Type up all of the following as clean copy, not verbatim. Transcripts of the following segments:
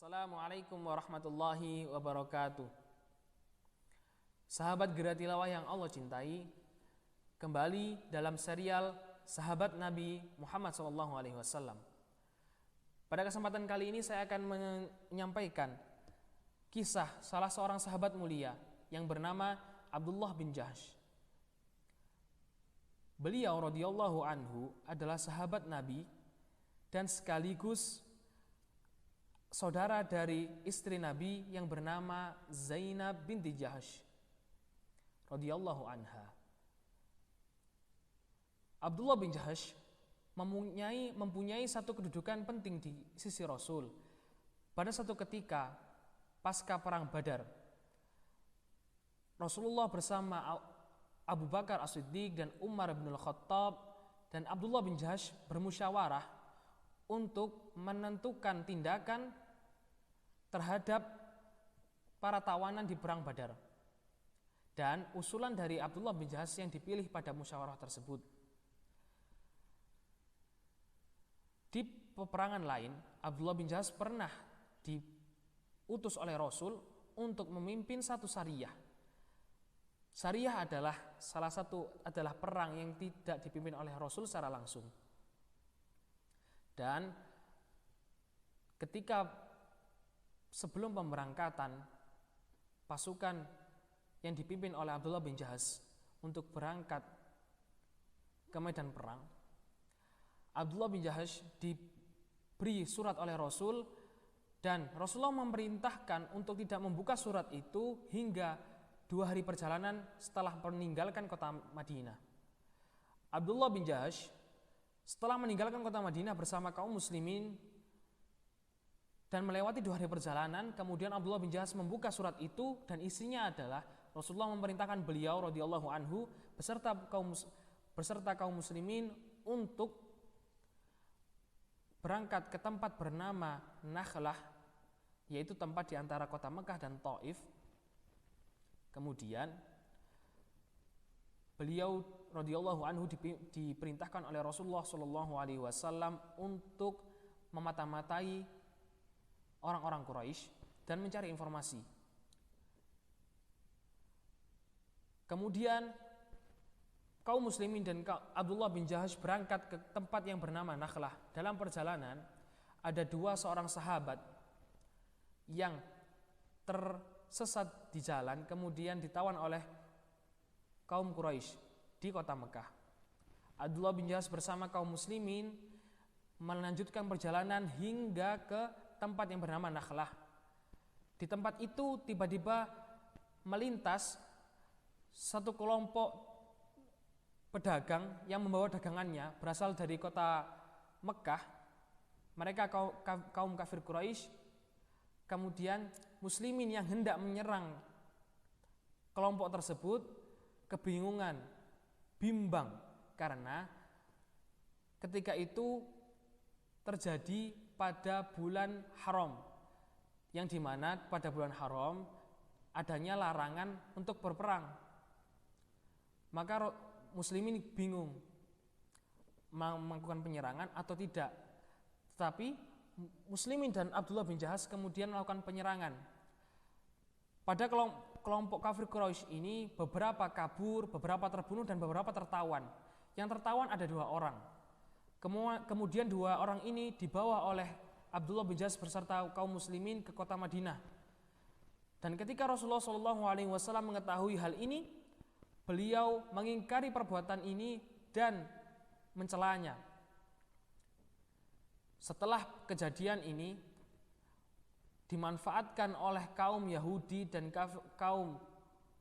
Assalamualaikum warahmatullahi wabarakatuh. Sahabat Gera Tilawah yang Allah cintai, kembali dalam serial Sahabat Nabi Muhammad SAW. Pada kesempatan kali ini saya akan menyampaikan kisah salah seorang sahabat mulia yang bernama Abdullah bin Jahsh. Beliau radhiyallahu anhu adalah sahabat Nabi dan sekaligus saudara dari istri Nabi yang bernama Zainab binti Jahsh radhiyallahu anha. Abdullah bin Jahsh mempunyai satu kedudukan penting di sisi Rasul. Pada satu ketika pasca perang Badar, Rasulullah bersama Abu Bakar As-Siddiq dan Umar bin Al-Khattab dan Abdullah bin Jahsh bermusyawarah untuk menentukan tindakan terhadap para tawanan di perang Badar. Dan usulan dari Abdullah bin Jahsh yang dipilih pada musyawarah tersebut. Di peperangan lain, Abdullah bin Jahsh pernah diutus oleh Rasul untuk memimpin satu sariyah. Sariyah adalah perang yang tidak dipimpin oleh Rasul secara langsung. Dan ketika sebelum pemberangkatan pasukan yang dipimpin oleh Abdullah bin Jahsh untuk berangkat ke medan perang, Abdullah bin Jahsh diberi surat oleh Rasul dan Rasulullah memerintahkan untuk tidak membuka surat itu hingga 2 hari perjalanan setelah meninggalkan kota Madinah. Abdullah bin Jahsh setelah meninggalkan kota Madinah bersama kaum muslimin dan melewati 2 hari perjalanan, kemudian Abdullah bin Jahsh membuka surat itu dan isinya adalah Rasulullah memerintahkan beliau radhiyallahu anhu beserta kaum muslimin untuk berangkat ke tempat bernama Nakhlah, yaitu tempat di antara kota Mekah dan Taif. Kemudian beliau radhiyallahu anhu diperintahkan oleh Rasulullah SAW untuk memata-matai orang-orang Quraisy dan mencari informasi. Kemudian kaum muslimin dan Abdullah bin Jahsh berangkat ke tempat yang bernama Nakhlah. Dalam perjalanan ada seorang sahabat yang tersesat di jalan, kemudian ditawan oleh kaum Quraisy di kota Mekah. Abdullah bin Jahsh bersama kaum muslimin melanjutkan perjalanan hingga ke tempat yang bernama Nakhlah. Di tempat itu tiba-tiba melintas satu kelompok pedagang yang membawa dagangannya berasal dari kota Mekah. Mereka kaum kafir Quraisy. Kemudian muslimin yang hendak menyerang kelompok tersebut kebingungan, bimbang, karena ketika itu terjadi pada bulan haram, yang dimana pada bulan haram adanya larangan untuk berperang. Maka muslimin bingung melakukan penyerangan atau tidak. Tetapi muslimin dan Abdullah bin Jahsh kemudian melakukan penyerangan. Pada kelompok kafir Quraisy ini beberapa kabur, beberapa terbunuh dan beberapa tertawan. Yang tertawan ada 2 orang. Kemudian 2 orang ini dibawa oleh Abdullah bin Jahsh beserta kaum muslimin ke kota Madinah. Dan ketika Rasulullah SAW mengetahui hal ini, beliau mengingkari perbuatan ini dan mencelanya. Setelah kejadian ini dimanfaatkan oleh kaum Yahudi dan kaum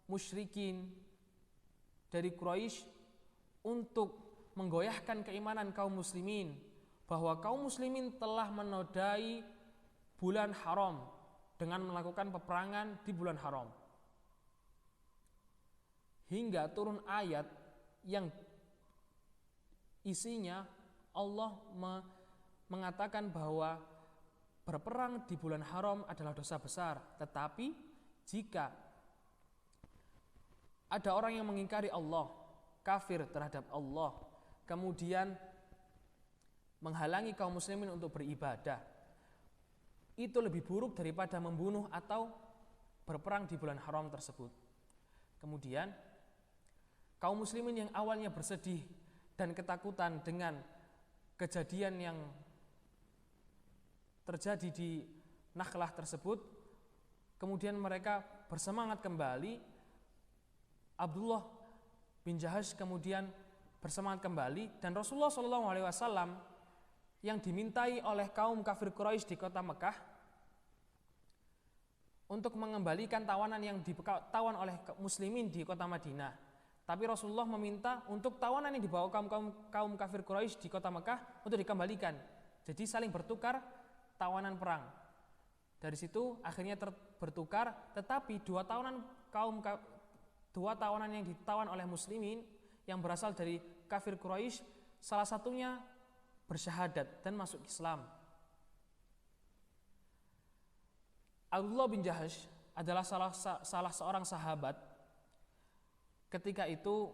musyrikin dari Quraisy untuk menggoyahkan keimanan kaum muslimin, bahwa kaum muslimin telah menodai bulan haram dengan melakukan peperangan di bulan haram. Hingga turun ayat yang isinya Allah mengatakan bahwa berperang di bulan haram adalah dosa besar. Tetapi jika ada orang yang mengingkari Allah, kafir terhadap Allah, kemudian menghalangi kaum muslimin untuk beribadah, itu lebih buruk daripada membunuh atau berperang di bulan haram tersebut. Kemudian kaum muslimin yang awalnya bersedih dan ketakutan dengan kejadian yang terjadi di Nakhlah tersebut, kemudian mereka bersemangat kembali. Abdullah bin Jahash kemudian bersemangat kembali, dan Rasulullah SAW yang dimintai oleh kaum kafir Quraisy di kota Mekah untuk mengembalikan tawanan yang ditawan oleh muslimin di kota Madinah. Tapi Rasulullah meminta untuk tawanan yang dibawa kaum kafir Quraisy di kota Mekah untuk dikembalikan. Jadi saling bertukar tawanan perang. Dari situ akhirnya bertukar, tetapi dua tawanan yang ditawan oleh muslimin yang berasal dari kafir Quraisy, salah satunya bersyahadat dan masuk Islam. Abdullah bin Jahash adalah salah seorang sahabat. Ketika itu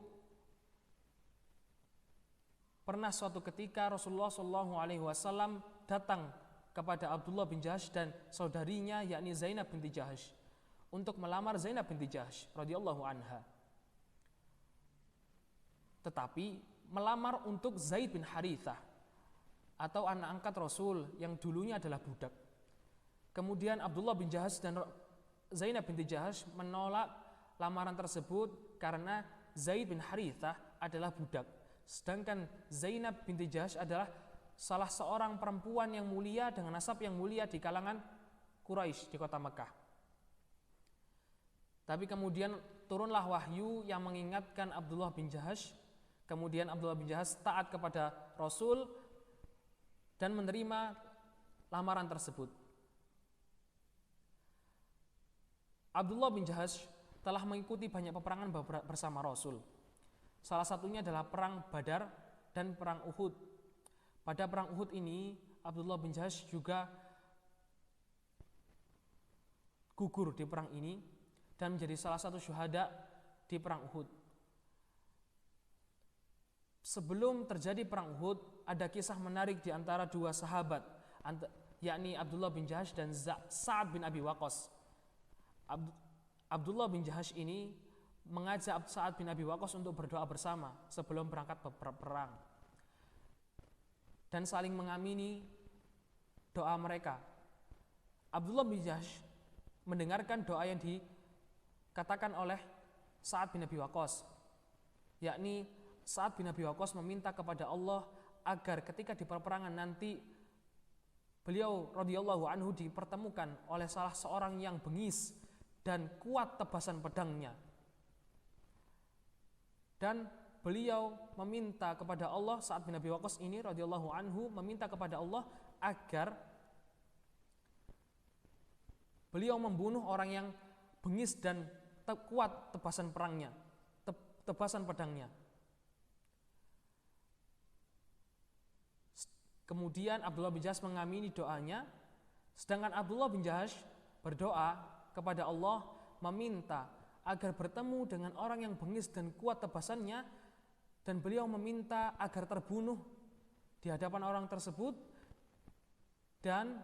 pernah suatu ketika Rasulullah SAW datang kepada Abdullah bin Jahash dan saudarinya yakni Zainab binti Jahash untuk melamar Zainab binti Jahash radhiyallahu anha. Tetapi melamar untuk Zaid bin Harithah atau anak angkat Rasul yang dulunya adalah budak. Kemudian Abdullah bin Jahash dan Zainab binti Jahash menolak lamaran tersebut karena Zaid bin Harithah adalah budak, sedangkan Zainab binti Jahash adalah salah seorang perempuan yang mulia dengan nasab yang mulia di kalangan Quraisy di kota Mekah. Tapi kemudian turunlah wahyu yang mengingatkan Abdullah bin Jahash. Kemudian Abdullah bin Jahash taat kepada Rasul dan menerima lamaran tersebut. Abdullah bin Jahash telah mengikuti banyak peperangan bersama Rasul. Salah satunya adalah perang Badar dan perang Uhud. Pada perang Uhud ini Abdullah bin Jahash juga gugur di perang ini dan menjadi salah satu syuhada di perang Uhud. Sebelum terjadi perang Uhud, ada kisah menarik di antara dua sahabat, yakni Abdullah bin Jahash dan Sa'ad bin Abi Waqqas. Abdullah bin Jahash ini mengajak Sa'ad bin Abi Waqqas untuk berdoa bersama sebelum berangkat berperang dan saling mengamini doa mereka. Abdullah bin Jahash mendengarkan doa yang dikatakan oleh Sa'ad bin Abi Waqqas, yakni Sa'ad bin Abi Waqqas meminta kepada Allah agar ketika di peperangan nanti beliau radhiyallahu anhu dipertemukan oleh salah seorang yang bengis dan kuat tebasan pedangnya. Dan beliau meminta kepada Allah, Sa'ad bin Abi Waqqas ini radhiyallahu anhu meminta kepada Allah agar beliau membunuh orang yang bengis dan kuat tebasan perangnya, tebasan pedangnya. Kemudian Abdullah bin Jahash mengamini doanya, sedangkan Abdullah bin Jahash berdoa kepada Allah meminta agar bertemu dengan orang yang bengis dan kuat tebasannya, dan beliau meminta agar terbunuh di hadapan orang tersebut, dan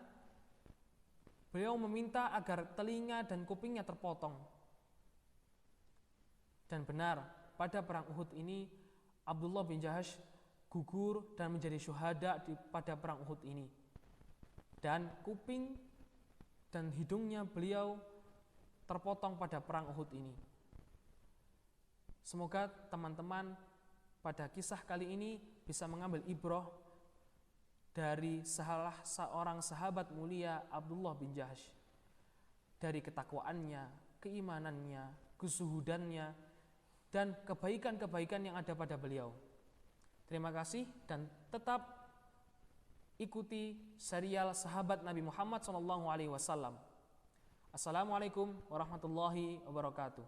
beliau meminta agar telinga dan kupingnya terpotong. Dan benar, pada perang Uhud ini Abdullah bin Jahash gugur dan menjadi syuhada pada perang Uhud ini. Dan kuping dan hidungnya beliau terpotong pada perang Uhud ini. Semoga teman-teman pada kisah kali ini bisa mengambil ibrah dari salah seorang sahabat mulia Abdullah bin Jahash, dari ketakwaannya, keimanannya, kezuhudannya, dan kebaikan-kebaikan yang ada pada beliau. Terima kasih dan tetap ikuti serial sahabat Nabi Muhammad SAW. Assalamualaikum warahmatullahi wabarakatuh.